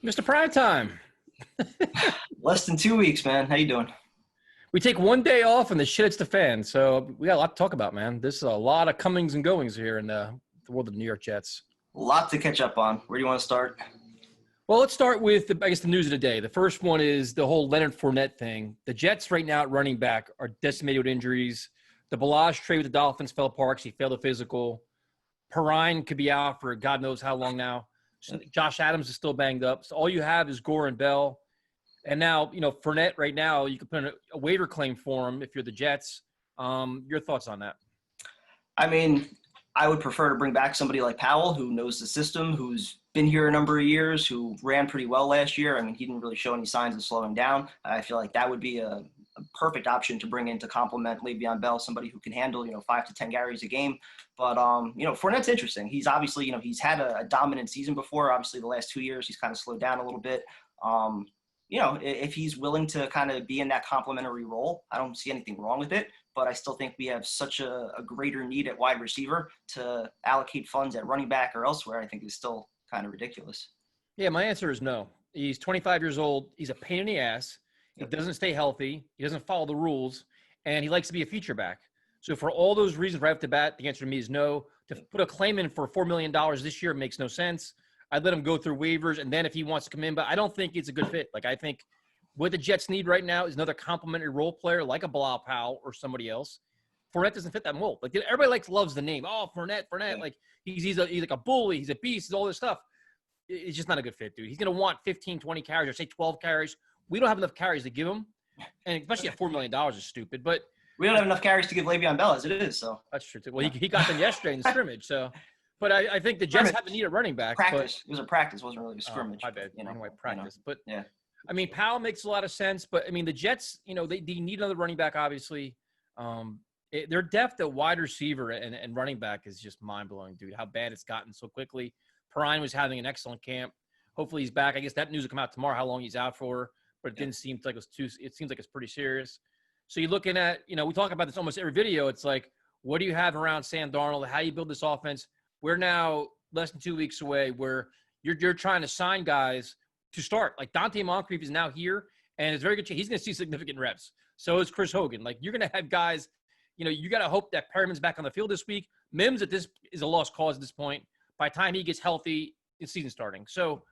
Mr. Primetime. Less than 2 weeks, man. How you doing? We take one day off and the shit hits the fan. So we got a lot to talk about, man. There's a lot of comings and goings here in the world of the New York Jets. A lot to catch up on. Where do you want to start? Well, let's start with, the news of the day. The first one is the whole Leonard Fournette thing. The Jets right now at running back are decimated with injuries. The Balazs trade with the Dolphins fell apart. He failed a physical. Perriman could be out for God knows how long now. Josh Adams is still banged up. So all you have is Gore and Bell. And now, Fournette right now, you could put in a waiver claim for him if you're the Jets. Your thoughts on that? I mean, I would prefer to bring back somebody like Powell, who knows the system, who's been here a number of years, who ran pretty well last year. I mean, he didn't really show any signs of slowing down. I feel like that would be a perfect option to bring in to complement Le'Veon Bell, somebody who can handle, 5 to 10 carries a game. But, Fournette's interesting. He's obviously, he's had a dominant season before. Obviously, the last 2 years, he's kind of slowed down a little bit. If he's willing to kind of be in that complementary role, I don't see anything wrong with it. But I still think we have such a greater need at wide receiver to allocate funds at running back or elsewhere. I think is still kind of ridiculous. Yeah, my answer is no. He's 25 years old. He's a pain in the ass. He doesn't stay healthy. He doesn't follow the rules. And he likes to be a feature back. So for all those reasons right off the bat, the answer to me is no. To put a claim in for $4 million this year makes no sense. I'd let him go through waivers, and then if he wants to come in. But I don't think it's a good fit. I think what the Jets need right now is another complimentary role player like a Bilal Powell or somebody else. Fournette doesn't fit that mold. Everybody loves the name. Oh, Fournette. Yeah. He's like a bully. He's a beast. He's all this stuff. It's just not a good fit, dude. He's going to want 15, 20 carries or say 12 carries. We don't have enough carries to give him. And especially at $4 million is stupid. But we don't have enough carries to give Le'Veon Bell as it is. So that's true, too. Well, he got them yesterday in the scrimmage. So, but I think the Jets have a need a running back. Practice. It was a practice. It wasn't really a scrimmage. I bet. Anyway, practice. But, yeah. I mean, Powell makes a lot of sense. But, I mean, the Jets, they need another running back, obviously. Their depth at wide receiver and running back is just mind-blowing, dude, how bad it's gotten so quickly. Perrine was having an excellent camp. Hopefully he's back. I guess that news will come out tomorrow, how long he's out for. But it didn't seem like it seems like it's pretty serious. So you're looking at, we talk about this almost every video. It's like, what do you have around Sam Darnold? How do you build this offense? We're now less than 2 weeks away where you're trying to sign guys to start. Like Dante Moncrief is now here, and it's very good chance he's going to see significant reps. So is Chris Hogan. You're going to have guys, you got to hope that Perriman's back on the field this week. Mims is a lost cause at this point. By the time he gets healthy, it's season starting. So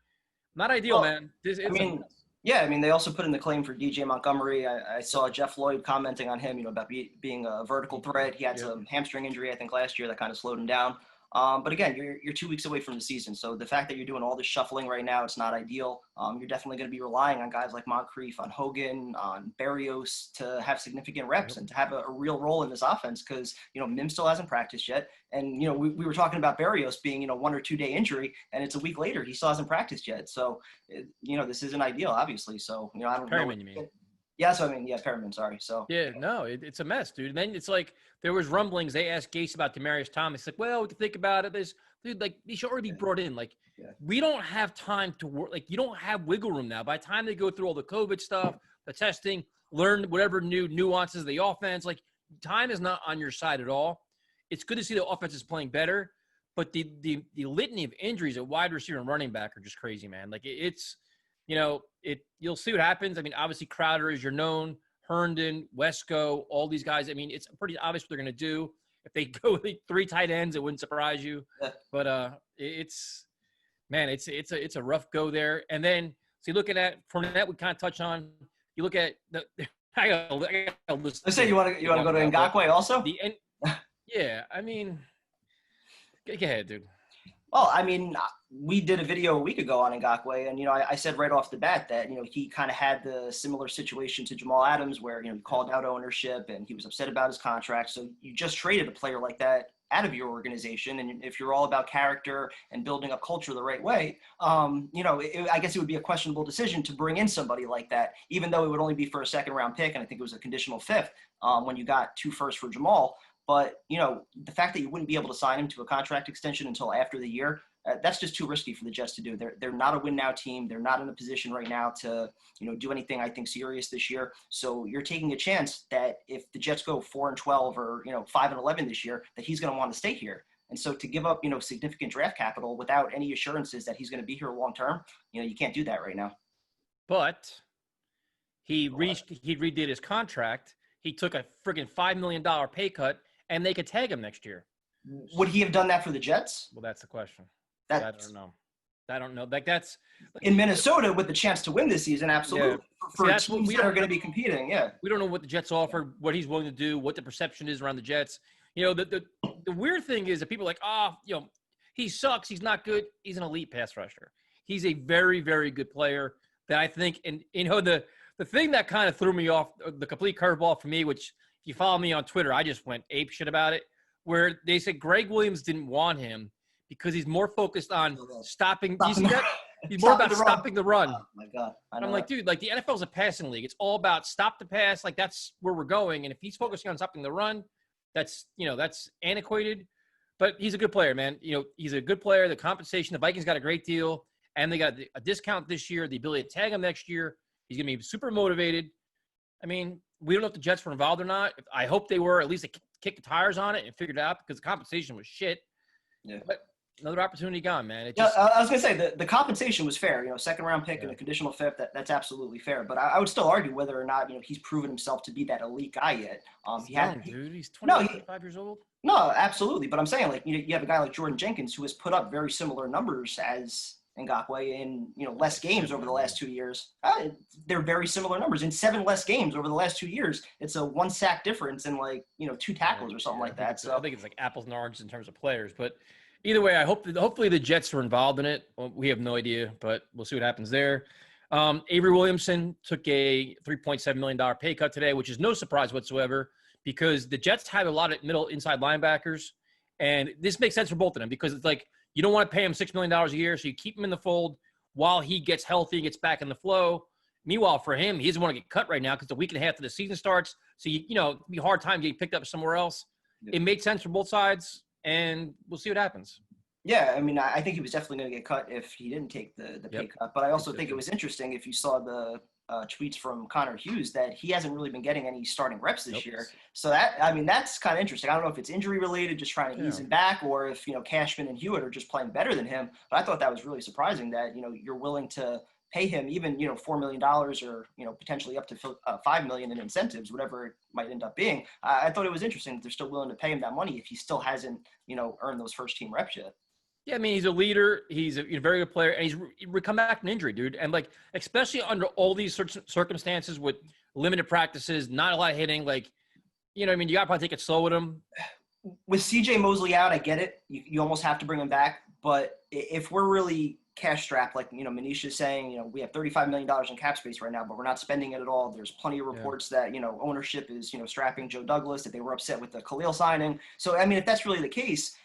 not ideal, man. They also put in the claim for DJ Montgomery. I saw Jeff Lloyd commenting on him, about being a vertical threat. He had some hamstring injury, I think, last year that kind of slowed him down. But again, you're 2 weeks away from the season. So the fact that you're doing all this shuffling right now, it's not ideal. You're definitely going to be relying on guys like Moncrief, on Hogan, on Berrios to have significant reps and to have a real role in this offense because, Mims still hasn't practiced yet. And, we were talking about Berrios being, 1 or 2 day injury, and it's a week later. He still hasn't practiced yet. So, this isn't ideal, obviously. So, I don't know. Perriman, you mean? Yeah, Perriman, sorry. So yeah, no, it's a mess, dude. And then it's like there was rumblings. They asked Gase about Demaryius Thomas. Like, well, we can think about it. Dude, he should already be brought in. We don't have time to work. You don't have wiggle room now. By the time they go through all the COVID stuff, the testing, learn whatever new nuances of the offense, time is not on your side at all. It's good to see the offense is playing better, but the litany of injuries at wide receiver and running back are just crazy, man. You'll see what happens. I mean, obviously Crowder is your known, Herndon, Wesco, all these guys. I mean, it's pretty obvious what they're going to do. If they go with 3 tight ends, it wouldn't surprise you. Yeah. But it's a rough go there. And then, so you're looking at Fournette, we kind of touch on. You look at the I gotta listen. Let's say you want to go to Ngakoue also. Yeah, I mean, go ahead, dude. Well, I mean, we did a video a week ago on Ngakoue, and, I said right off the bat that, he kind of had the similar situation to Jamal Adams where, he called out ownership and he was upset about his contract. So you just traded a player like that out of your organization. And if you're all about character and building a culture the right way, I guess it would be a questionable decision to bring in somebody like that, even though it would only be for a 2nd-round pick. And I think it was a conditional 5th when you got 2 firsts for Jamal. But, the fact that you wouldn't be able to sign him to a contract extension until after the year, that's just too risky for the Jets to do. They're not a win-now team. They're not in a position right now to, do anything, I think, serious this year. So you're taking a chance that if the Jets go 4-12 or, 5-11 this year, that he's going to want to stay here. And so to give up, significant draft capital without any assurances that he's going to be here long term, you can't do that right now. But he redid his contract. He took a friggin' $5 million pay cut, and they could tag him next year. Would he have done that for the Jets? Well, that's the question. I don't know. Like that's in Minnesota with the chance to win this season. Absolutely. Yeah. For teams that are going to be competing. Yeah. We don't know what the Jets offer, what he's willing to do, what the perception is around the Jets. The weird thing is that people are like, he sucks. He's not good. He's an elite pass rusher. He's a very, very good player that I think, and the thing that kind of threw me off, the complete curveball for me, which if you follow me on Twitter, I just went ape shit about it, where they said Greg Williams didn't want him because he's more focused on stopping. Do you see that? He's more about stopping the run. Oh my God. I'm like, dude, like the NFL is a passing league. It's all about stop the pass. Like that's where we're going. And if he's focusing on stopping the run, that's antiquated. But he's a good player, man. He's a good player. The compensation, the Vikings got a great deal, and they got a discount this year, the ability to tag him next year. He's going to be super motivated. I mean, we don't know if the Jets were involved or not. I hope they were. At least they kicked the tires on it and figured it out because the compensation was shit. Yeah. But another opportunity gone, man. I was going to say the compensation was fair. Second round pick and a conditional fifth. That's absolutely fair. But I would still argue whether or not he's proven himself to be that elite guy yet. He's 25 years old. No, absolutely. But I'm saying you have a guy like Jordan Jenkins who has put up very similar numbers as Ngakoue in less games over the last 2 years. They're very similar numbers. In 7 less games over the last 2 years, it's a 1 sack difference in 2 tackles or something like that. So I think it's like apples and oranges in terms of players. But either way, hopefully the Jets are involved in it. We have no idea, but we'll see what happens there. Avery Williamson took a $3.7 million pay cut today, which is no surprise whatsoever because the Jets have a lot of middle inside linebackers, and this makes sense for both of them because it's like you don't want to pay him $6 million a year, so you keep him in the fold while he gets healthy and gets back in the flow. Meanwhile, for him, he doesn't want to get cut right now because the week and a half of the season starts, so it'll be a hard time getting picked up somewhere else. It made sense for both sides, and we'll see what happens. Yeah, I mean, I think he was definitely going to get cut if he didn't take the pay cut. But I also think it was interesting if you saw the tweets from Connor Hughes that he hasn't really been getting any starting reps this year. So that's kind of interesting. I don't know if it's injury related, just trying to ease him back, or if Cashman and Hewitt are just playing better than him. But I thought that was really surprising that you're willing to pay him even $4 million or potentially up to $5 million in incentives, whatever it might end up being. I thought it was interesting that they're still willing to pay him that money if he still hasn't earned those first team reps yet. Yeah, I mean, he's a leader. He's a very good player, and he's come back from injury, dude. And, especially under all these circumstances with limited practices, not a lot of hitting, you got to probably take it slow with him. With C.J. Mosley out, I get it. You almost have to bring him back. But if we're really cash strapped, Manish is saying, we have $35 million in cap space right now, but we're not spending it at all. There's plenty of reports that, ownership is, strapping Joe Douglas, that they were upset with the Khalil signing. So, I mean, if that's really the case,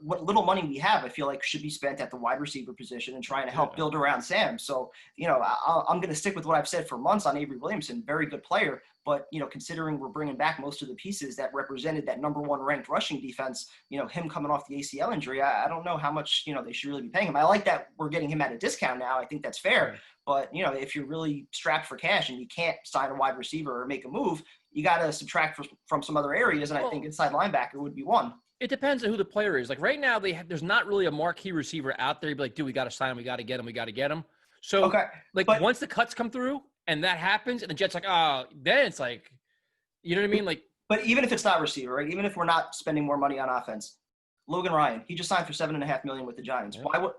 what little money we have, I feel like should be spent at the wide receiver position and trying to help build around Sam. So, I'm going to stick with what I've said for months on Avery Williamson, very good player. But, considering we're bringing back most of the pieces that represented that number 1 ranked rushing defense, him coming off the ACL injury, I don't know how much, they should really be paying him. I like that we're getting him at a discount now. I think that's fair. But, if you're really strapped for cash and you can't sign a wide receiver or make a move, you got to subtract from some other areas. And I think inside linebacker would be one. It depends on who the player is. Right now, there's not really a marquee receiver out there. You'd be like, dude, we got to sign him. We got to get him. So, once the cuts come through and that happens, and the Jets then it's like, you know what I mean? But even if it's not receiver, right? Even if we're not spending more money on offense, Logan Ryan, he just signed for $7.5 million with the Giants. Yeah. Why would?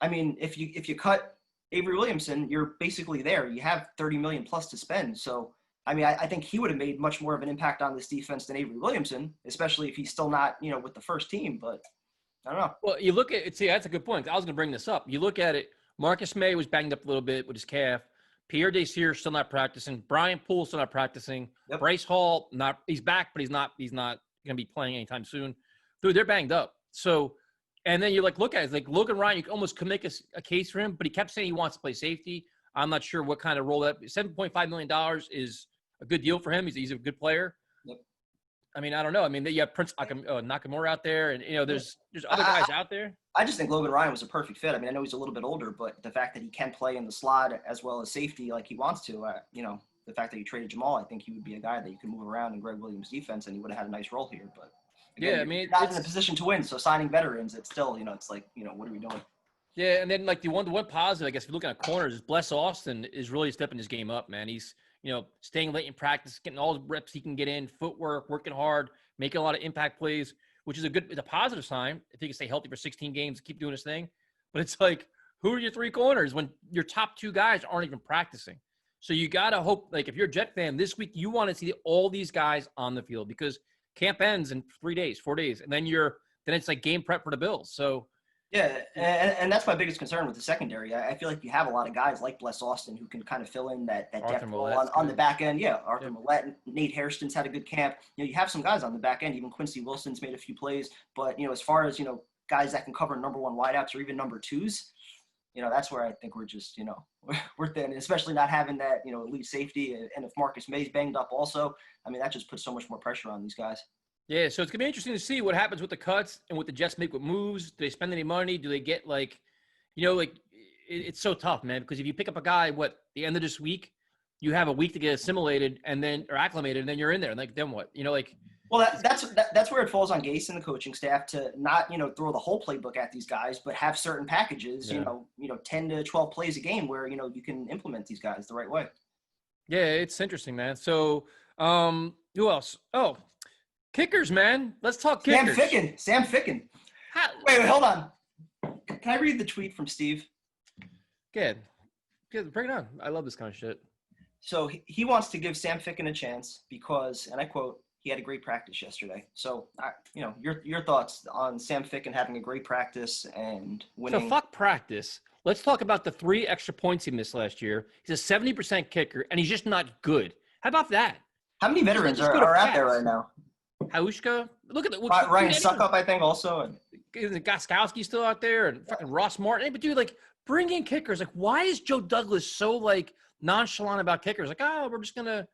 I mean, if you cut Avery Williamson, you're basically there. You have $30 million plus to spend. So, I mean, I think he would have made much more of an impact on this defense than Avery Williamson, especially if he's still not, with the first team. But I don't know. Well, you look at it. See, that's a good point. I was going to bring this up. You look at it. Marcus May was banged up a little bit with his calf. Pierre Desir still not practicing. Brian Poole still not practicing. Yep. Bryce Hall he's back, but he's not going to be playing anytime soon. Dude, they're banged up. So, and then you look at it, Logan Ryan, you almost could make a case for him, but he kept saying he wants to play safety. I'm not sure what kind of role that $7.5 million is a good deal for him. He's a good player. Yep. I mean, I don't know. I mean, you have Prince Nakamura out there, and there's other guys out there. I just think Logan Ryan was a perfect fit. I mean, I know he's a little bit older, but the fact that he can play in the slot as well as safety like he wants to, the fact that you traded Jamal, I think he would be a guy that you could move around in Greg Williams' defense, and he would have had a nice role here. But Again, Yeah, I mean, you're not in a position to win, so signing veterans, it's still, it's like, what are we doing? Yeah, and then like the one positive, I guess, if you're looking at corners, is Bless Austin is really stepping his game up, man. He's staying late in practice, getting all the reps he can get in, footwork, working hard, making a lot of impact plays, which is it's a positive sign if he can stay healthy for 16 games, keep doing his thing. But it's like, who are your three corners when your top two guys aren't even practicing? So you gotta hope, like, if you're a Jet fan this week, you want to see all these guys on the field because camp ends in 4 days, and then it's like game prep for the Bills. So. Yeah, and that's my biggest concern with the secondary. I feel like you have a lot of guys like Bless Austin who can kind of fill in that depth role on the back end. Yeah, Arthur Millette, Nate Hairston's had a good camp. You have some guys on the back end. Even Quincy Wilson's made a few plays. But, as far as, guys that can cover number one wideouts or even number twos, that's where I think we're just, we're thin, especially not having that, elite safety. And if Marcus May's banged up also, I mean, that just puts so much more pressure on these guys. Yeah, so it's going to be interesting to see what happens with the cuts and what the Jets make with moves. Do they spend any money? Do they get it's so tough, man, because if you pick up a guy, the end of this week, you have a week to get assimilated or acclimated, and then you're in there. Like, then what? Well, that's where it falls on Gase and the coaching staff to not, throw the whole playbook at these guys, but have certain packages, 10 to 12 plays a game where, you can implement these guys the right way. Yeah, it's interesting, man. So who else? Oh, kickers, man. Let's talk kickers. Sam Ficken. Wait, hold on. Can I read the tweet from Steve? Good. Bring it on. I love this kind of shit. So he wants to give Sam Ficken a chance because, and I quote, he had a great practice yesterday. So, your thoughts on Sam Ficken having a great practice and winning. So fuck practice. Let's talk about the 3 extra points he missed last year. He's a 70% kicker, and he's just not good. How about that? How many veterans are out there right now? Hauschka, look at Ryan Suckup, I think, also. And Goskowski's still out there, and fucking Ross Martin. But dude, bring in kickers. Why is Joe Douglas so nonchalant about kickers? We're just gonna.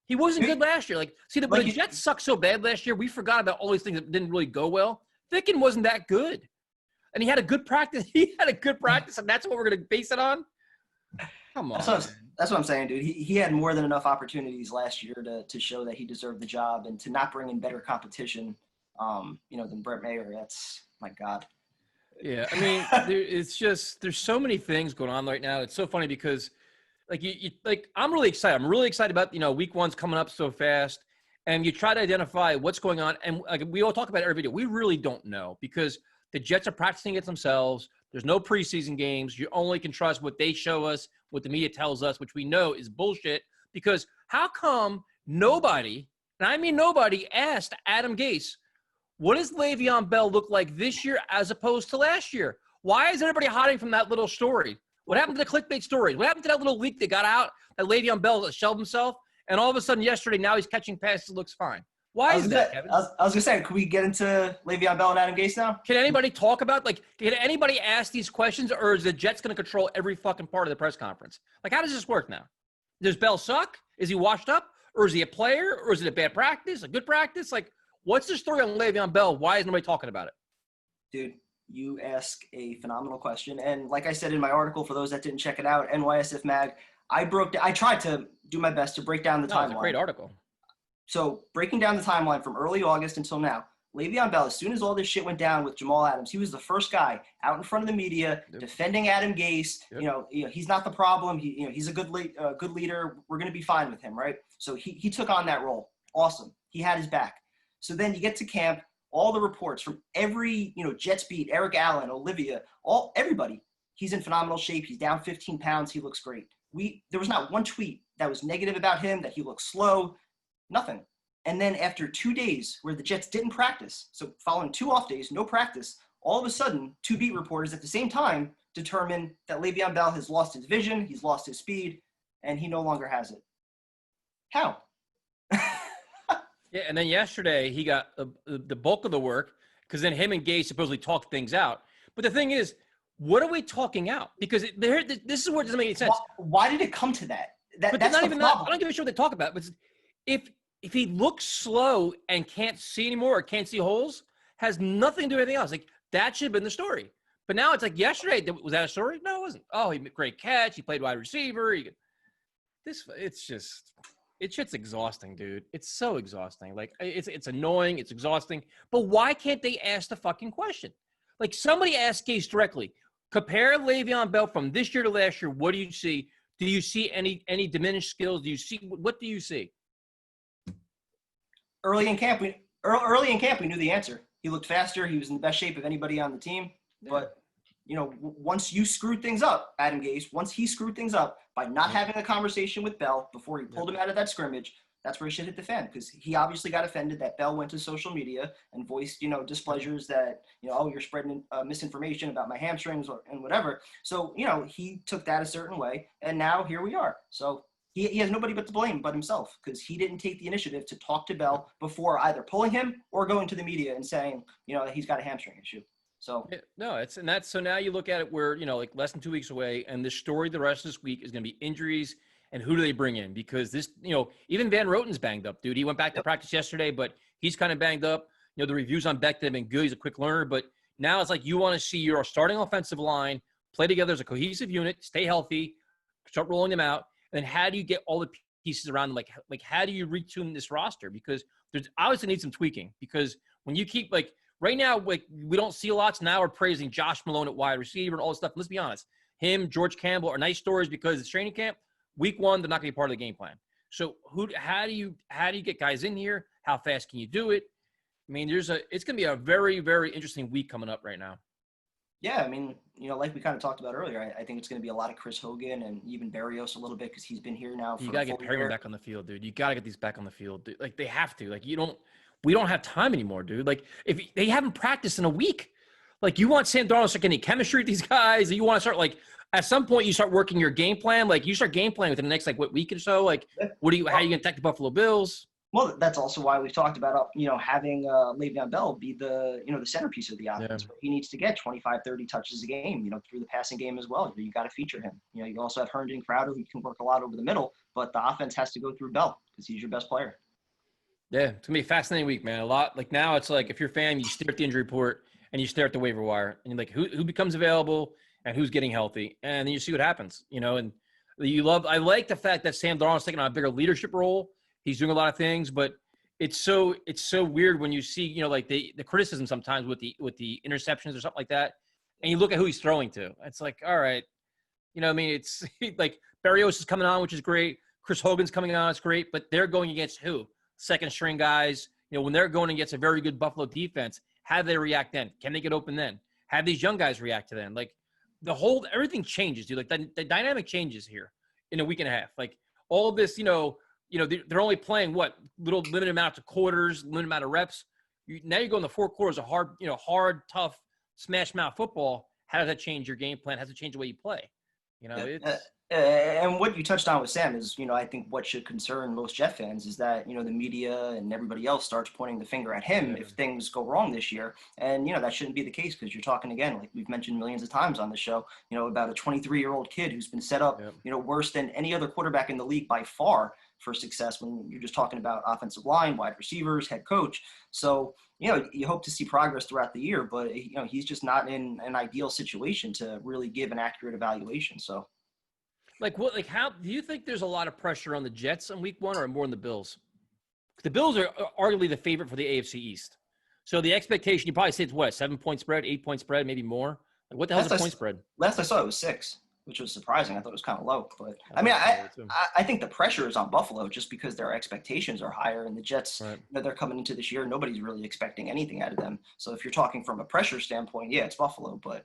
He wasn't good last year. The Jets sucked so bad last year. We forgot about all these things that didn't really go well. Ficken wasn't that good, and he had a good practice. And that's what we're gonna base it on. Come on. That's what I'm saying, dude. He had more than enough opportunities last year to show that he deserved the job and to not bring in better competition, than Brett Mayer. That's, my God. Yeah, I mean, there's so many things going on right now. It's so funny because, I'm really excited. I'm really excited about, week one's coming up so fast. And you try to identify what's going on. And we all talk about it every video. We really don't know because the Jets are practicing it themselves. There's no preseason games. You only can trust what they show us, what the media tells us, which we know is bullshit. Because how come nobody, and I mean nobody, asked Adam Gase, what does Le'Veon Bell look like this year as opposed to last year? Why is everybody hiding from that little story? What happened to the clickbait stories? What happened to that little leak that got out that Le'Veon Bell shelved himself? And all of a sudden yesterday, now he's catching passes, looks fine. Why is that, Kevin? I was going to say, can we get into Le'Veon Bell and Adam Gase now? Can anybody talk about, can anybody ask these questions, or is the Jets going to control every fucking part of the press conference? How does this work now? Does Bell suck? Is he washed up? Or is he a player? Or is it a bad practice, a good practice? What's the story on Le'Veon Bell? Why is nobody talking about it? Dude, you ask a phenomenal question. And like I said in my article, for those that didn't check it out, NYSF Mag, I tried to do my best to break down the timeline. It's a great article. So breaking down the timeline from early August until now, Le'Veon Bell, as soon as all this shit went down with Jamal Adams, he was the first guy out in front of the media defending Adam Gase. Yep. He's not the problem. He's a good leader. We're going to be fine with him, right? So he took on that role. Awesome. He had his back. So then you get to camp, all the reports from every, Jets beat, Eric Allen, Olivia, everybody. He's in phenomenal shape. He's down 15 pounds. He looks great. There was not one tweet that was negative about him, that he looks slow, nothing. And then after 2 days where the Jets didn't practice, so following 2 off days, no practice, all of a sudden, 2 beat reporters at the same time determined that Le'Veon Bell has lost his vision, he's lost his speed, and he no longer has it. How? Yeah, and then yesterday he got the bulk of the work because then him and Gase supposedly talked things out. But the thing is, what are we talking out? Because this is where it doesn't make any sense. Why did it come to that? That's not even that. problem. I don't give a shit what they talk about. But if he looks slow and can't see anymore or can't see holes, has nothing to do with anything else. That should have been the story. But now it's yesterday. Was that a story? No, it wasn't. Oh, he made a great catch. He played wide receiver. It's just exhausting, dude. It's so exhausting. Like, it's annoying. It's exhausting. But why can't they ask the fucking question? Like, somebody asked Gase directly, compare Le'Veon Bell from this year to last year. What do you see? Do you see any diminished skills? Do you see what do you see? Early in camp, we knew the answer. He looked faster. He was in the best shape of anybody on the team. Yeah. But, once you screwed things up, Adam Gase, once he screwed things up by not having a conversation with Bell before he pulled him out of that scrimmage, that's where he should hit the fan, because he obviously got offended that Bell went to social media and voiced, displeasures that, you're spreading misinformation about my hamstrings and whatever. So, he took that a certain way, and now here we are. So he has nobody but to blame but himself, because he didn't take the initiative to talk to Bell before either pulling him or going to the media and saying, he's got a hamstring issue. So so now you look at it where, like less than 2 weeks away, and the story the rest of this week is going to be injuries and who do they bring in, because this, even Van Roten's banged up, dude. He went back to practice yesterday, but he's kind of banged up. The reviews on Beck have been good. He's a quick learner, but now it's like you want to see your starting offensive line play together as a cohesive unit, stay healthy, start rolling them out. And then how do you get all the pieces around them? Like how do you retune this roster? Because there's obviously needs some tweaking, because when you keep right now, we don't see a lot. So now we're praising Josh Malone at wide receiver and all this stuff. Let's be honest. Him, George Campbell are nice stories because it's training camp. Week 1, they're not going to be part of the game plan. So how do you get guys in here? How fast can you do it? I mean, it's going to be a very, very interesting week coming up right now. Yeah, I mean, like we kind of talked about earlier, I think it's going to be a lot of Chris Hogan and even Berrios a little bit, because he's been here now for You got to get Perriman back on the field, dude. You got to get these back on the field. Dude. Like, they have to. Like, we don't have time anymore, dude. Like, if they haven't practiced in a week, like, you want Sam Darnold to start getting chemistry with these guys, and you want to start, at some point you start working your game plan. Like, you start game planning within the next, week or so. Like, how are you going to attack the Buffalo Bills? Well, that's also why we've talked about, having Le'Veon Bell be the centerpiece of the offense. Yeah. He needs to get 25, 30 touches a game, through the passing game as well. You got to feature him. You also have Herndon and Crowder, who can work a lot over the middle, but the offense has to go through Bell because he's your best player. Yeah, it's going to be a fascinating week, man. A lot. Like, now it's like, if you're a fan, you stare at the injury report and you stare at the waiver wire, and you're like, who becomes available and who's getting healthy, and then you see what happens, and I like the fact that Sam Darnold's taking on a bigger leadership role. He's doing a lot of things, but it's so weird when you see, the criticism sometimes with the interceptions or something like that, and you look at who he's throwing to. It's like, all right, it's like Berrios is coming on, which is great. Chris Hogan's coming on, it's great, but they're going against who? Second string guys. When they're going against a very good Buffalo defense, how do they react then? Can they get open then? Have these young guys react to them? Like, everything changes, dude. Like, the dynamic changes here in a week and a half. Like, all of this, they're only playing little limited amount of quarters, limited amount of reps. Now you're going to 4 quarters of hard, tough, smash mouth football. How does that change your game plan? How does it change the way you play? And what you touched on with Sam is, I think what should concern most Jet fans is that, the media and everybody else starts pointing the finger at him if things go wrong this year. And, that shouldn't be the case, because you're talking, again, like we've mentioned millions of times on the show, about a 23-year-old kid who's been set up, worse than any other quarterback in the league by far for success, when you're just talking about offensive line, wide receivers, head coach. So, you hope to see progress throughout the year, but, he's just not in an ideal situation to really give an accurate evaluation. So. How do you think there's a lot of pressure on the Jets in week 1 or more on the Bills? The Bills are arguably the favorite for the AFC East. So the expectation, you probably say it's what, a 7-point spread, 8-point spread, maybe more? Like, what the hell is the point spread? Last I saw it was 6, which was surprising. I thought it was kind of low. But I think the pressure is on Buffalo just because their expectations are higher, and the Jets, they're coming into this year, nobody's really expecting anything out of them. So if you're talking from a pressure standpoint, yeah, it's Buffalo, but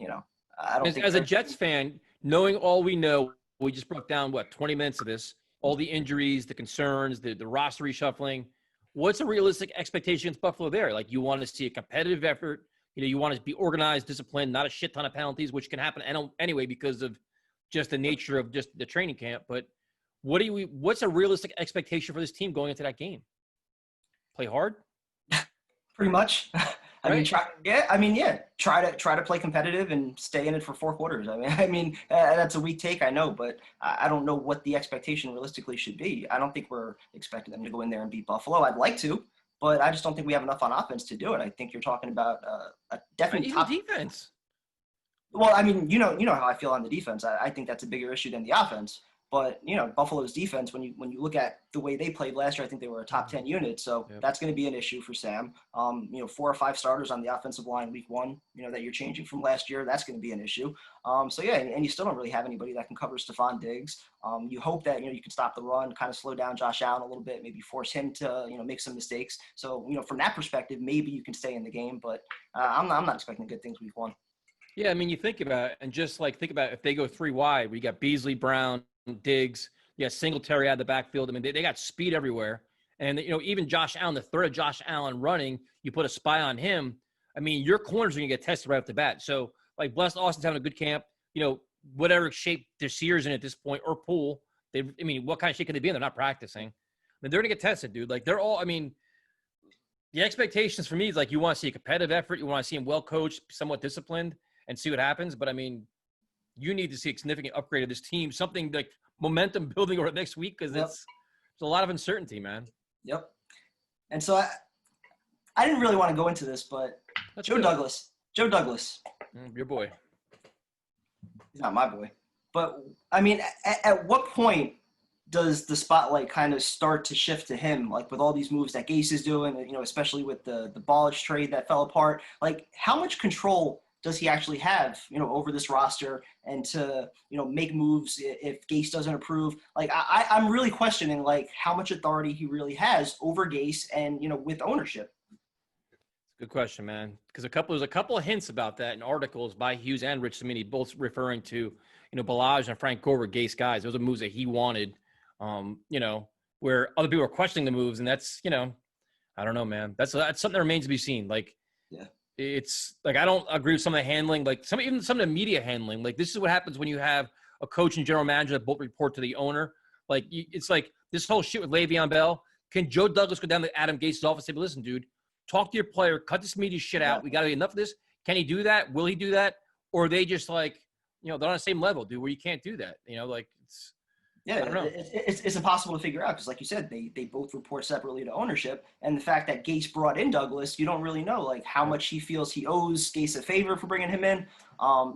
I don't think. As a Jets fan, knowing all we know, we just broke down 20 minutes of this, all the injuries, the concerns, the roster reshuffling. What's a realistic expectation against Buffalo there? Like, you want to see a competitive effort. You want to be organized, disciplined, not a shit ton of penalties, which can happen anyway because of just the nature of just the training camp. But what's a realistic expectation for this team going into that game? Play hard? Pretty much. Try to play competitive and stay in it for 4 quarters. That's a weak take, I know, but I don't know what the expectation realistically should be. I don't think we're expecting them to go in there and beat Buffalo. I'd like to, but I just don't think we have enough on offense to do it. I think you're talking about a definite top defense. Well, you know how I feel on the defense. I think that's a bigger issue than the offense. But, Buffalo's defense, when you look at the way they played last year, I think they were a top 10 unit. So that's going to be an issue for Sam. 4 or 5 starters on the offensive line week 1, that you're changing from last year, that's going to be an issue. And you still don't really have anybody that can cover Stephon Diggs. You hope that, you can stop the run, kind of slow down Josh Allen a little bit, maybe force him to, make some mistakes. So, from that perspective, maybe you can stay in the game. But I'm not expecting good things week 1. Yeah, I mean, you think about it, and just think about if they go 3 wide, we got Beasley, Brown, Diggs, Singletary out of the backfield. I mean, they got speed everywhere. And, even Josh Allen, the threat of Josh Allen running, you put a spy on him. I mean, your corners are going to get tested right off the bat. So, Blessed Austin's having a good camp. Whatever shape Desir's in at this point, or Poole, what kind of shape can they be in? They're not practicing. I mean, they're going to get tested, dude. They're all, the expectations for me is you want to see a competitive effort. You want to see him well coached, somewhat disciplined, and see what happens. But, you need to see a significant upgrade of this team, something like momentum building over the next week, because it's a lot of uncertainty, man. Yep. And so I didn't really want to go into this, but Joe Douglas, your boy. He's not my boy. But, at what point does the spotlight kind of start to shift to him, with all these moves that Gase is doing, especially with the Ballage trade that fell apart? How much control does he actually have, over this roster and to, make moves if Gase doesn't approve? I'm really questioning, how much authority he really has over Gase and, with ownership. Good question, man. Because there's a couple of hints about that in articles by Hughes and Rich Cimini, both referring to, Ballage and Frank Gore were Gase guys. Those are moves that he wanted, where other people are questioning the moves. And that's, I don't know, man. That's something that remains to be seen. Yeah. It's I don't agree with some of the handling, even some of the media handling. This is what happens when you have a coach and general manager that both report to the owner. It's this whole shit with Le'Veon Bell. Can Joe Douglas go down to Adam Gase's office and say, listen, dude, talk to your player, cut this media shit out. We got to get enough of this. Can he do that? Will he do that? Or are they just they're on the same level, dude, where you can't do that? It's – yeah, I don't know. It's impossible to figure out because, like you said, they both report separately to ownership. And the fact that Gase brought in Douglas, you don't really know, how much he feels he owes Gase a favor for bringing him in.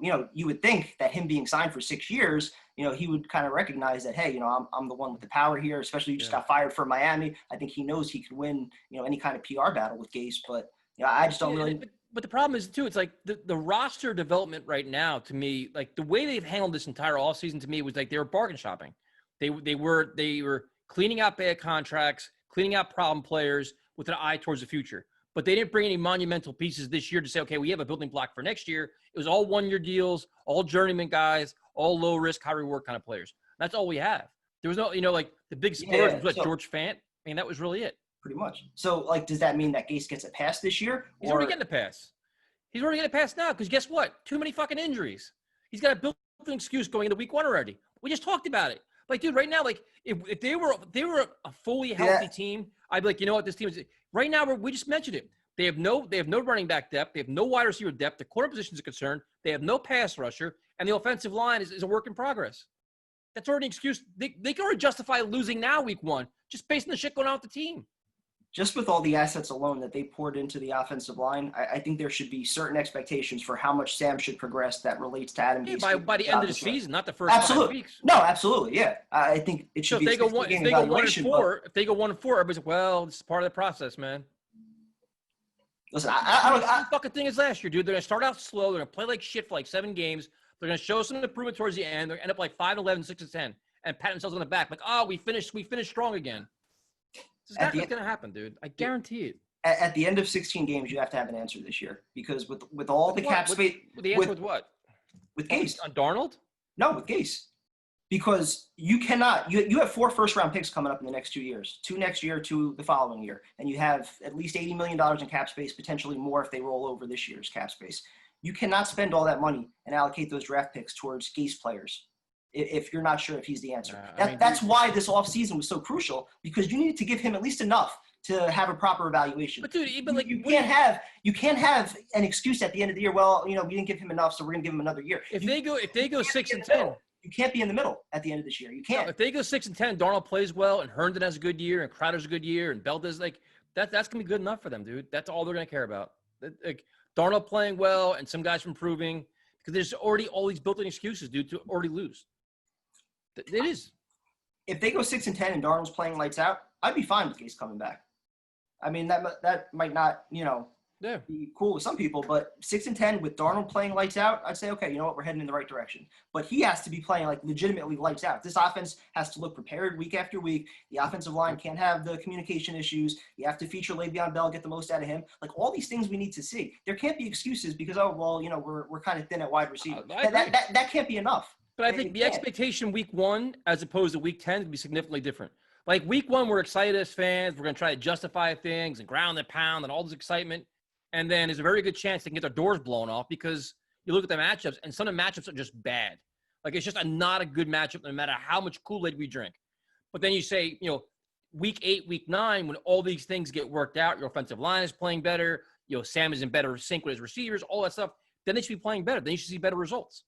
You would think that him being signed for 6 years, he would kind of recognize that, hey, I'm the one with the power here, especially you just got fired from Miami. I think he knows he could win, any kind of PR battle with Gase. But, I just don't really – But the problem is, too, it's the roster development right now, to me, the way they've handled this entire offseason, to me, was they were bargain shopping. They were cleaning out bad contracts, cleaning out problem players with an eye towards the future. But they didn't bring any monumental pieces this year to say, okay, we have a building block for next year. It was all one-year deals, all journeyman guys, all low-risk, high-reward kind of players. That's all we have. There was no, the big splurge was George Fant. That was really it. Pretty much. So, does that mean that Gase gets a pass this year? He's already getting a pass. He's already getting a pass now because guess what? Too many fucking injuries. He's got a built-in excuse going into week 1 already. We just talked about it. Dude, right now, if they were a fully healthy team, I'd be you know what, this team is right now. We just mentioned it. They have no running back depth. They have no wide receiver depth. The corner position is a concern. They have no pass rusher, and the offensive line is a work in progress. That's already an excuse. They can already justify losing now week 1 just based on the shit going on with the team. Just with all the assets alone that they poured into the offensive line, I think there should be certain expectations for how much Sam should progress that relates to Adam Gase. By the end of the season, not the first 5 weeks. No, absolutely, yeah. I think it should be a if they go 1-4, everybody's well, this is part of the process, man. Listen, I don't. The fucking thing is last year, dude. They're gonna start out slow. They're gonna play like shit for 7 games. They're gonna show some improvement towards the end. They're gonna end up 5-11, 6-10, and pat themselves on the back we finished strong again. This is not going to happen, dude. I guarantee it. At the end of 16 games, you have to have an answer this year because with all the cap space. The answer with what? With Gase. On Darnold? No, with Gase. Because you cannot. You have 4 first-round picks coming up in the next 2 years. 2 next year, 2 the following year, and you have at least $80 million in cap space, potentially more if they roll over this year's cap space. You cannot spend all that money and allocate those draft picks towards Gase players if you're not sure if he's the answer. That's why this offseason was so crucial, because you needed to give him at least enough to have a proper evaluation. But dude, even you can't have an excuse at the end of the year. Well, we didn't give him enough, so we're gonna give him another year. If they go 6-10, you can't be in the middle at the end of this year. You can't. No, if they go 6-10, Darnold plays well, and Herndon has a good year, and Crowder's a good year, and Bell does that's gonna be good enough for them, dude. That's all they're gonna care about. Darnold playing well and some guys improving, because there's already all these built-in excuses, dude, to already lose. It is. if they go 6-10 and Darnold's playing lights out, I'd be fine with Gase coming back. I mean, that might not, be cool with some people, but 6-10 with Darnold playing lights out, I'd say, okay, you know what, we're heading in the right direction. But he has to be playing like legitimately lights out. This offense has to look prepared week after week. The offensive line can't have the communication issues. You have to feature Le'Veon Bell, get the most out of him. Like all these things we need to see. There can't be excuses because, we're kind of thin at wide receiver. That can't be enough. But I think the expectation week 1 as opposed to week 10 would be significantly different. Like week 1, we're excited as fans. We're going to try to justify things and ground and pound and all this excitement. And then there's a very good chance they can get their doors blown off because you look at the matchups and some of the matchups are just bad. Like it's just not a good matchup no matter how much Kool-Aid we drink. But then you say, week 8, week 9, when all these things get worked out, your offensive line is playing better, Sam is in better sync with his receivers, all that stuff, then they should be playing better. Then you should see better results.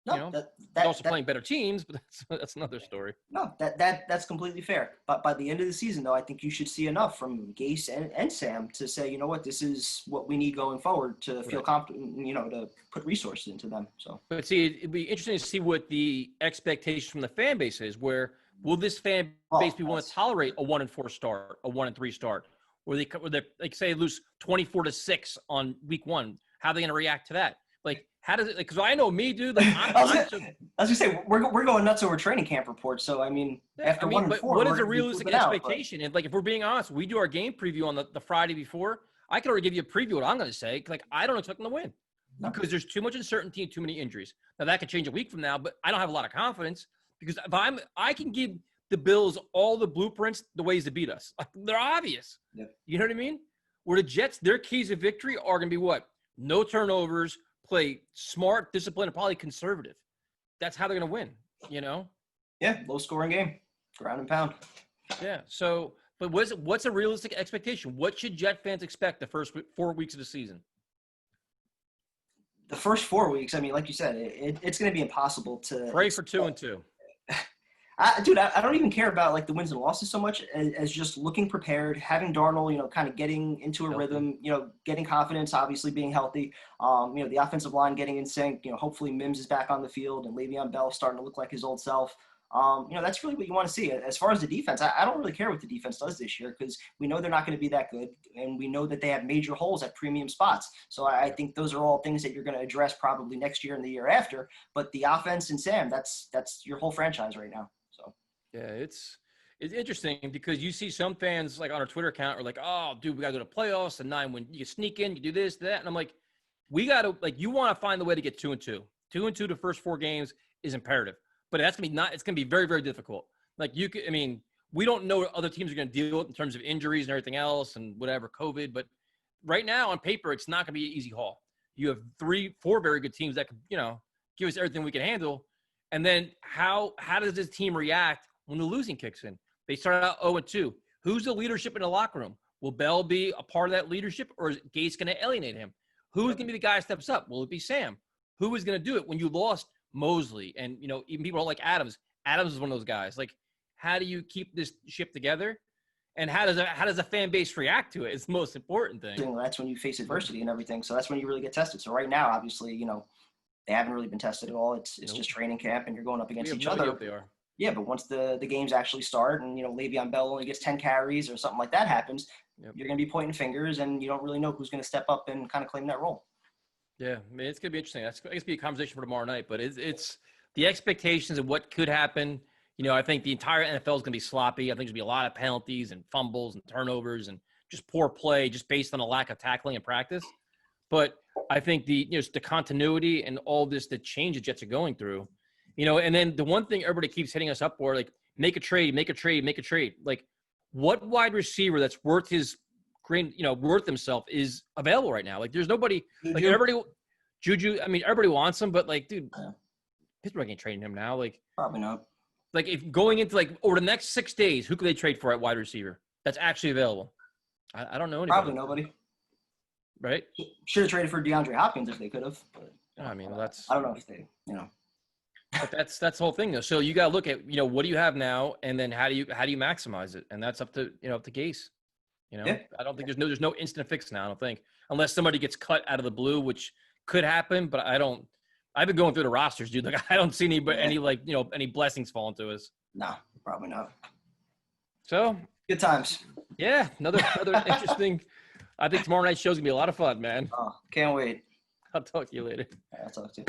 No, they're also playing better teams, but that's another story. No, that's completely fair. But by the end of the season, though, I think you should see enough from Gase and Sam to say, you know what, this is what we need going forward to feel confident, to put resources into them. So, but see, it'd be interesting to see what the expectation from the fan base is. Where will this fan base be willing to tolerate a 1-4 start, a 1-3 start, or they like say lose 24-6 on week 1? How are they going to react to that? Like, how does it? Because I know me, dude. Like, I was gonna say we're going nuts over training camp reports. So I mean, after 1-4, what is a realistic expectation? And like, if we're being honest, we do our game preview on the Friday before. I can already give you a preview of what I'm going to say. Like, I don't expect them to win because there's too much uncertainty and too many injuries. Now that could change a week from now, but I don't have a lot of confidence because I can give the Bills all the blueprints, the ways to beat us. Like, they're obvious. Yep. You know what I mean? Where the Jets, their keys of victory are going to be what? No turnovers. Play smart, disciplined, and probably conservative. That's how they're going to win, Yeah, low-scoring game, ground and pound. Yeah, so, but what's a realistic expectation? What should Jet fans expect the first 4 weeks of the season? The first 4 weeks, I mean, like you said, it's going to be impossible to – Pray for 2-2. Dude, I don't even care about like the wins and losses so much as just looking prepared, having Darnold, kind of getting into a rhythm, getting confidence, obviously being healthy. The offensive line getting in sync. Hopefully Mims is back on the field and Le'Veon Bell starting to look like his old self. That's really what you want to see. As far as the defense, I don't really care what the defense does this year because we know they're not going to be that good, and we know that they have major holes at premium spots. So I think those are all things that you're going to address probably next year and the year after. But the offense and Sam, that's your whole franchise right now. So yeah, it's interesting because you see some fans like on our Twitter account are like, "Oh, dude, we got to go to playoffs and 9 when you sneak in, you do this, that," and I'm like, we got to you want to find the way to get 2-2. 2-2 the first 4 games is imperative. But it's going to be very, very difficult. Like we don't know what other teams are going to deal with in terms of injuries and everything else and whatever, COVID. But right now on paper, it's not going to be an easy haul. You have 3-4 very good teams that could, give us everything we can handle. And then how does this team react when the losing kicks in? They start out 0-2. Who's the leadership in the locker room? Will Bell be a part of that leadership, or is Gase going to alienate him? Who's going to be the guy that steps up? Will it be Sam? Who is going to do it when you lost Mosley and even people like Adams? Adams is one of those guys. Like, how do you keep this ship together? And how does a fan base react to it? It's the most important thing. That's when you face adversity and everything. So that's when you really get tested. So right now, obviously, they haven't really been tested at all. It's just training camp, and you're going up against each other. They are. Yeah, but once the games actually start, and Le'Veon Bell only gets 10 carries or something like that happens, you're going to be pointing fingers, and you don't really know who's going to step up and kind of claim that role. Yeah, I mean, it's going to be interesting. That's going to be a conversation for tomorrow night. But it's the expectations of what could happen. I think the entire NFL is going to be sloppy. I think there's going to be a lot of penalties and fumbles and turnovers and just poor play just based on a lack of tackling and practice. But I think the continuity and all this, the change the Jets are going through, and then the one thing everybody keeps hitting us up for, like, make a trade. Like, what wide receiver that's worth his worth himself is available right now? Like, there's nobody. Like, Juju. I mean, everybody wants him, but like, dude, Pittsburgh ain't trading him now. Like, probably not. Like, if going into over the next 6 days, who could they trade for at wide receiver that's actually available? I don't know anybody. Probably nobody. Right? Should have traded for DeAndre Hopkins if they could have. I mean, that's. I don't know if they. But that's the whole thing, though. So you got to look at what do you have now, and then how do you maximize it, and that's up to up to Gase. Yeah. I don't think there's no instant fix now. I don't think, unless somebody gets cut out of the blue, which could happen, but I don't I've been going through the rosters, dude. Like, I don't see any blessings falling to us. No, probably not. So good times. Yeah, another interesting. I think tomorrow night's show's gonna be a lot of fun, man. Oh, can't wait. I'll talk to you later. I'll talk to you.